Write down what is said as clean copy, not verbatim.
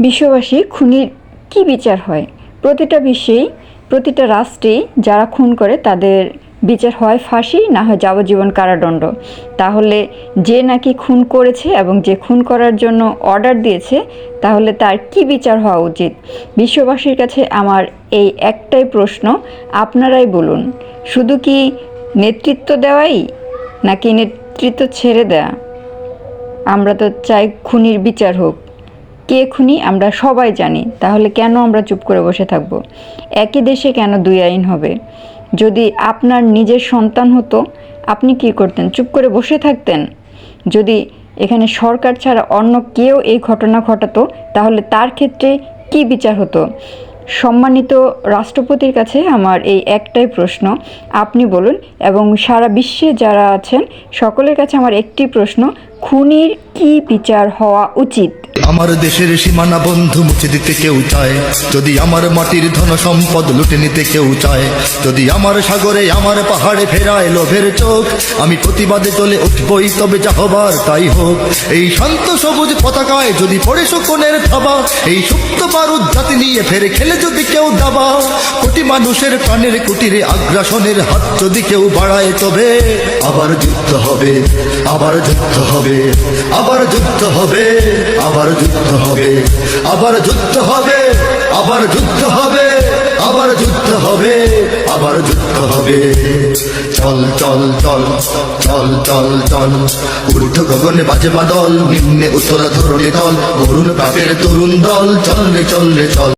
বিশ্ববাসী খুনির কি বিচার হয়? প্রতিটা বিশ্বেই, প্রতিটা রাষ্ট্রেই যারা খুন করে তাদের বিচার হয় ফাঁসি, না হয় যাবজ্জীবন কারাদণ্ড। তাহলে যে নাকি খুন করেছে এবং যে খুন করার জন্য অর্ডার দিয়েছে, তাহলে তার কি বিচার হওয়া উচিত? বিশ্ববাসীর কাছে আমার এই একটাই প্রশ্ন, আপনারাই বলুন। শুধু কি নেতৃত্ব দেওয়াই, নাকি নেতৃত্ব ছেড়ে দেয়া? আমরা তো চাই খুনির বিচার হোক। কে খুনি আমরা সবাই জানি, তাহলে কেন আমরা চুপ করে বসে থাকব? একই দেশে কেন দুই আইন হবে? যদি আপনার নিজের সন্তান হতো, আপনি কি করতেন? চুপ করে বসে থাকতেন? যদি এখানে সরকার ছাড়া অন্য কেউ এই ঘটনা ঘটাতো, তাহলে তার ক্ষেত্রে কি বিচার হতো? সম্মানিত রাষ্ট্রপতির কাছে আমার এই একটাই প্রশ্ন, আপনি বলুন। এবং সারা বিশ্বে যারা আছেন সকলের কাছে আমার একটি প্রশ্ন, খুনির কি বিচার হওয়া উচিত? আমার দেশের সীমানা বন্ধু মুছে দিতে কেউ চায়, যদি আমার মাটির ধন সম্পদ লুটে নিতে কেউ চায়, যদি আমার সাগরে আমার পাহাড়ে ফেরায় লোভের চোখ, আমি প্রতিবাদে চলে উঠবই, তবে যা হবার তাই হোক। এই শান্ত সবুজ পতাকায় যদি পড়ে শকুনের থাবা, এই সুপ্ত বারুদ জাতি নিয়ে ফেরে খেলে যদি কেউ দাবা, কোটি মানুষের প্রাণের কুটিরে আগ্রাসনের হাত যদি কেউ বাড়ায়, তবে আবার যুদ্ধ হবে, আবার যুদ্ধ হবে, আবার যুদ্ধ হবে, আবার যুদ্ধ হবে, আবার যুদ্ধ হবে, আবার যুদ্ধ হবে, আবার যুদ্ধ হবে, আবার যুদ্ধ হবে। চল চল চল চল চল চল, ঊর্ধ্ব গগনে বাজে বাদল, নিম্নে উত্তরা ধরণী দল, বরুণ পাপের তরুণ দল, চল রে চল রে চল।